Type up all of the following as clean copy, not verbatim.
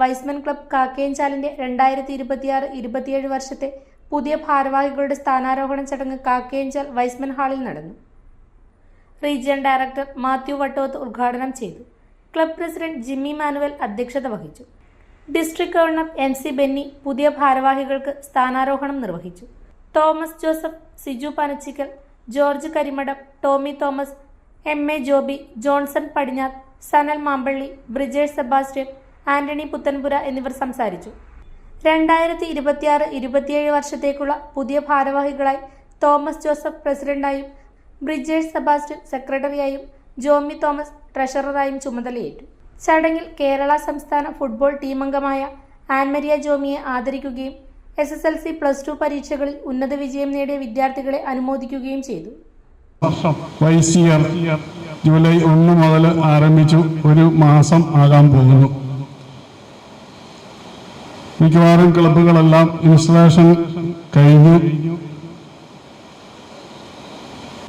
Y's Men club കാക്കയഞ്ചാലിന്റെ 2026-27 വർഷത്തെ പുതിയ ഭാരവാഹികളുടെ സ്ഥാനാരോഹണ ചടങ്ങ് കാക്കയഞ്ചാൽ വൈസ്മൻ ഹാളിൽ നടന്നു. റീജിയൺ ഡയറക്ടർ മാത്യു വട്ടോത്ത് ഉദ്ഘാടനം ചെയ്തു. ക്ലബ് പ്രസിഡന്റ് ജിമ്മി മാനുവൽ അധ്യക്ഷത വഹിച്ചു. ഡിസ്ട്രിക്ട് ഗവർണർ MC ബെന്നി പുതിയ ഭാരവാഹികൾക്ക് സ്ഥാനാരോഹണം നിർവഹിച്ചു. തോമസ് ജോസഫ്, സിജു പനച്ചിക്കൽ, ജോർജ് കരിമഠം, ടോമി തോമസ്, MA ജോബി, ജോൺസൺ പടിഞ്ഞാത്ത്, സനൽ മാമ്പള്ളി, ബ്രിജേഷ് സെബാസ്റ്റ്യൻ, ആന്റണി പുത്തൻപുര എന്നിവർ സംസാരിച്ചു. 2026-27 വർഷത്തേക്കുള്ള പുതിയ ഭാരവാഹികളായി തോമസ് ജോസഫ് പ്രസിഡന്റായും ബ്രിജേഷ് സെബാസ്റ്റ്യൻ സെക്രട്ടറിയായും ജോമി തോമസ് ട്രഷററായും ചുമതലയേറ്റു. ചടങ്ങിൽ കേരള സംസ്ഥാന ഫുട്ബോൾ ടീമംഗമായ ആൻമരിയ ജോമിയെ ആദരിക്കുകയും SSLC +2 പരീക്ഷകളിൽ ഉന്നത വിജയം നേടിയ വിദ്യാർത്ഥികളെ അനുമോദിക്കുകയും ചെയ്തു. ജൂലൈ 1 മുതൽ ആരംഭിച്ചു. ഒരു മാസം ആകാൻ പോകുന്നു. മിക്കവാറും ക്ലബ്ബുകളെല്ലാം ഇൻസ്റ്റലേഷൻ കഴിഞ്ഞു.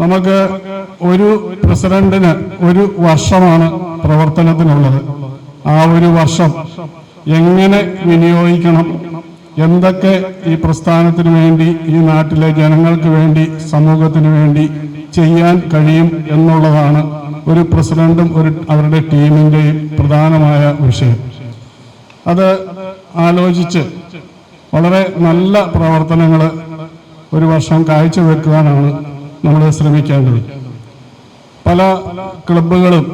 നമുക്ക് ഒരു പ്രസിഡന്റിന് ഒരു വർഷമാണ് പ്രവർത്തനത്തിനുള്ളത്. ആ ഒരു വർഷം എങ്ങനെ വിനിയോഗിക്കണം, എന്തൊക്കെ ഈ പ്രസ്ഥാനത്തിന് വേണ്ടി, ഈ നാട്ടിലെ ജനങ്ങൾക്ക് വേണ്ടി, സമൂഹത്തിന് വേണ്ടി ചെയ്യാൻ കഴിയും എന്നുള്ളതാണ് ഒരു പ്രസിഡന്റും അവരുടെ ടീമിൻ്റെയും പ്രധാനമായ വിഷയം. അത് ആലോചിച്ച് വളരെ നല്ല പ്രവർത്തനങ്ങൾ ഒരു വർഷം കാഴ്ചവെക്കുവാനാണ് നമ്മൾ ശ്രമിക്കേണ്ടത്. പല ക്ലബ്ബുകളും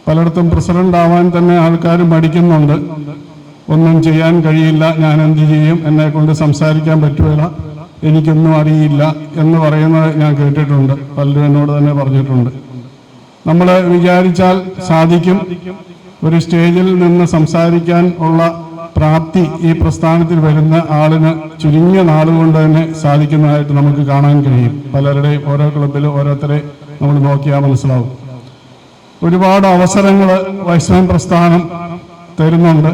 പലയിടത്തും പ്രസിഡന്റ് ആവാൻ തന്നെ ആൾക്കാർ മടിക്കുന്നുണ്ട്. ഒന്നും ചെയ്യാൻ കഴിയില്ല, ഞാൻ എന്ത് ചെയ്യും, എന്നെ കൊണ്ട് സംസാരിക്കാൻ പറ്റുകയില്ല, എനിക്കൊന്നും അറിയില്ല എന്ന് പറയുന്നത് ഞാൻ കേട്ടിട്ടുണ്ട്. പലരും എന്നോട് തന്നെ പറഞ്ഞിട്ടുണ്ട്. നമ്മൾ വിചാരിച്ചാൽ സാധിക്കും. ഒരു സ്റ്റേജിൽ നിന്ന് സംസാരിക്കാൻ ഉള്ള പ്രാപ്തി ഈ പ്രസ്ഥാനത്തിൽ വരുന്ന ആളിന് ചുരുങ്ങിയ നാളുകൊണ്ട് തന്നെ സാധിക്കുന്നതായിട്ട് നമുക്ക് കാണാൻ കഴിയും. പലരുടെയും ഓരോ ക്ലബിലും ഓരോരുത്തരെ നമ്മൾ നോക്കിയാൽ മനസ്സിലാവും. ഒരുപാട് അവസരങ്ങൾ വൈസ്മൻ പ്രസ്ഥാനം തരുന്നുണ്ട്.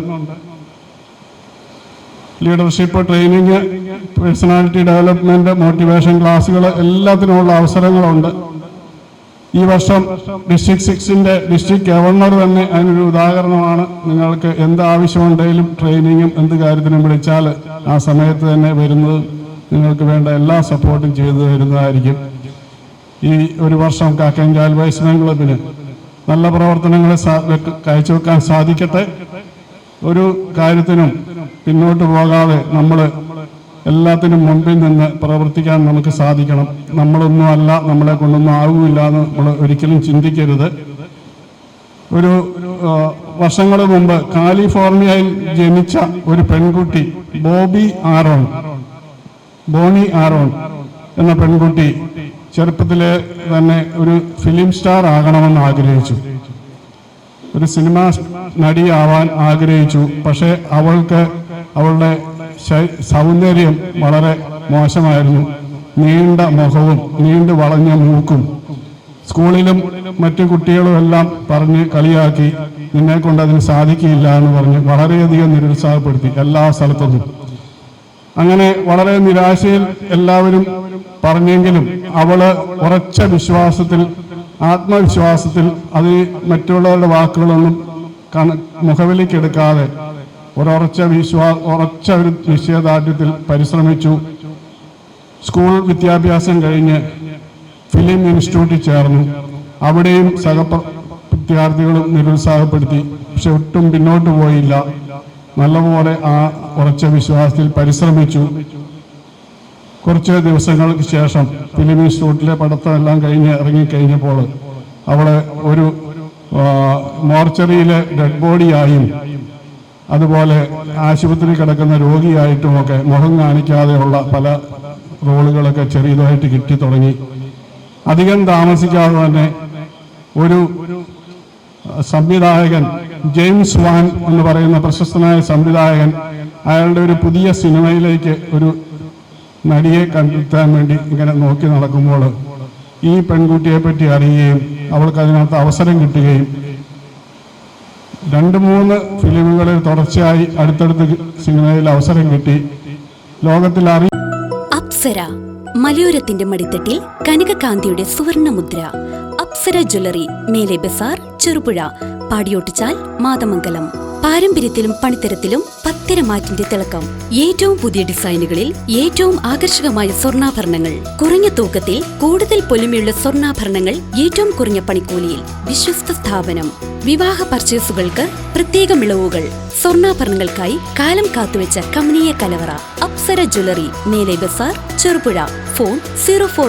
Leadership training, personality development, motivation ക്ലാസ്സുകൾ, എല്ലാത്തിനുമുള്ള അവസരങ്ങളുണ്ട്. ഈ വർഷം ഡിസ്ട്രിക്ട് 6ന്റെ ഡിസ്ട്രിക്ട് ഗവർണർ തന്നെ അതിനൊരു ഉദാഹരണമാണ്. നിങ്ങൾക്ക് എന്ത് ആവശ്യമുണ്ടെങ്കിലും ട്രെയിനിങ്ങും എന്ത് കാര്യത്തിനും വിളിച്ചാൽ ആ സമയത്ത് തന്നെ വരുന്നത്, നിങ്ങൾക്ക് വേണ്ട എല്ലാ സപ്പോർട്ടും ചെയ്തു തരുന്നതായിരിക്കും. ഈ ഒരു വർഷം കാക്കയഞ്ചാൽ വൈസ്മൻ ക്ലബിന് നല്ല പ്രവർത്തനങ്ങൾ കാഴ്ചവെക്കാൻ സാധിക്കട്ടെ. ഒരു കാര്യത്തിനും പിന്നോട്ട് പോകാതെ നമ്മൾ എല്ലാത്തിനും മുൻപിൽ നിന്ന് പ്രവർത്തിക്കാൻ നമുക്ക് സാധിക്കണം. നമ്മളൊന്നും അല്ല, നമ്മളെ കൊണ്ടൊന്നും ആകുമില്ല എന്ന് നമ്മൾ ഒരിക്കലും ചിന്തിക്കരുത്. ഒരു വർഷങ്ങൾ മുമ്പ് കാലിഫോർണിയയിൽ ജനിച്ച ഒരു പെൺകുട്ടി ബോണി ആരോൺ എന്ന പെൺകുട്ടി ചെറുപ്പത്തിലെ തന്നെ ഒരു ഫിലിം സ്റ്റാർ ആകണമെന്ന് ആഗ്രഹിച്ചു. ഒരു സിനിമ നടിയാവാൻ ആഗ്രഹിച്ചു. പക്ഷെ അവളുടെ സൗന്ദര്യം വളരെ മോശമായിരുന്നു. നീണ്ട മുഖവും നീണ്ടു വളഞ്ഞ മൂക്കും. സ്കൂളിലും മറ്റു കുട്ടികളും എല്ലാം പറഞ്ഞ് കളിയാക്കി, നിന്നെ കൊണ്ട് അതിന് സാധിക്കില്ല എന്ന് പറഞ്ഞ് വളരെയധികം നിരുത്സാഹപ്പെടുത്തി എല്ലാ സ്ഥലത്തുനിന്നും. അങ്ങനെ വളരെ നിരാശയിൽ എല്ലാവരും പറഞ്ഞെങ്കിലും അവള് ഉറച്ച വിശ്വാസത്തിൽ, ആത്മവിശ്വാസത്തിൽ, അത് മറ്റുള്ളവരുടെ വാക്കുകളൊന്നും മുഖവിലേക്കെടുക്കാതെ ഉറച്ച ഒരു നിശ്ചയദാർഢ്യത്തിൽ പരിശ്രമിച്ചു. സ്കൂൾ വിദ്യാഭ്യാസം കഴിഞ്ഞ് ഫിലിം ഇൻസ്റ്റിറ്റ്യൂട്ടിൽ ചേർന്നു. അവിടെയും വിദ്യാർത്ഥികളും നിരുത്സാഹപ്പെടുത്തി. പക്ഷെ ഒട്ടും പിന്നോട്ട് പോയില്ല. നല്ലപോലെ ആ ഉറച്ച വിശ്വാസത്തിൽ പരിശ്രമിച്ചു. കുറച്ച് ദിവസങ്ങൾക്ക് ശേഷം ഫിലിം ഇൻസ്റ്റിറ്റ്യൂട്ടിലെ പഠിത്തമെല്ലാം കഴിഞ്ഞ് ഇറങ്ങിക്കഴിഞ്ഞപ്പോൾ അവളെ ഒരു മോർച്ചറിയിലെ ഡെഡ് ബോഡിയായും അതുപോലെ ആശുപത്രി കിടക്കുന്ന രോഗിയായിട്ടുമൊക്കെ മുഖം കാണിക്കാതെയുള്ള പല റോളുകളൊക്കെ ചെറിയതായിട്ട് കിട്ടി തുടങ്ങി. അധികം താമസിക്കാതെ തന്നെ ഒരു സംവിധായകൻ, ജെയിംസ് വാൻ എന്ന് പറയുന്ന പ്രശസ്തനായ സംവിധായകൻ, അയാളുടെ ഒരു പുതിയ സിനിമയിലേക്ക് ഒരു നടിയെ കണ്ടെത്താൻ വേണ്ടി ഇങ്ങനെ നോക്കി നടക്കുമ്പോൾ ഈ പെൺകുട്ടിയെ പറ്റി അറിയുകയും അവൾക്ക് അതിനകത്ത് അവസരം കിട്ടുകയും 2-3 ഫിലിമുകളിൽ തുടർച്ചയായി അടുത്തടുത്ത് സിനിമയിൽ അവസരം കിട്ടി. ലോകത്തിൽ അപ്സര മലയോരത്തിന്റെ മടിത്തട്ടിൽ കനകകാന്തിയുടെ സുവർണമുദ്ര. അപ്സര ജ്വല്ലറി, മേലെ ബസാർ, ചെറുപുഴ, പാടിയോട്ടുചാൽ, മാതമംഗലം. പാരമ്പര്യത്തിലും പണിത്തരത്തിലും പത്തരമാറ്റിന്റെ തിളക്കം. ഏറ്റവും പുതിയ ഡിസൈനുകളിൽ ഏറ്റവും ആകർഷകമായ സ്വർണ്ണാഭരണങ്ങൾ. കുറഞ്ഞ തൂക്കത്തിൽ കൂടുതൽ പൊലിമയുള്ള സ്വർണ്ണാഭരണങ്ങൾ ഏറ്റവും കുറഞ്ഞ പണിക്കൂലിയിൽ. വിശ്വസ്ത സ്ഥാപനം. വിവാഹ പർച്ചേസുകൾക്ക് പ്രത്യേക ഇളവുകൾ. സ്വർണ്ണാഭരണങ്ങൾക്കായി കാലം കാത്തുവെച്ച കമനീയ കലവറ. അപ്സര ജ്വല്ലറി, മേലെ ബസാർ, ചെറുപുഴ. ഫോൺ 04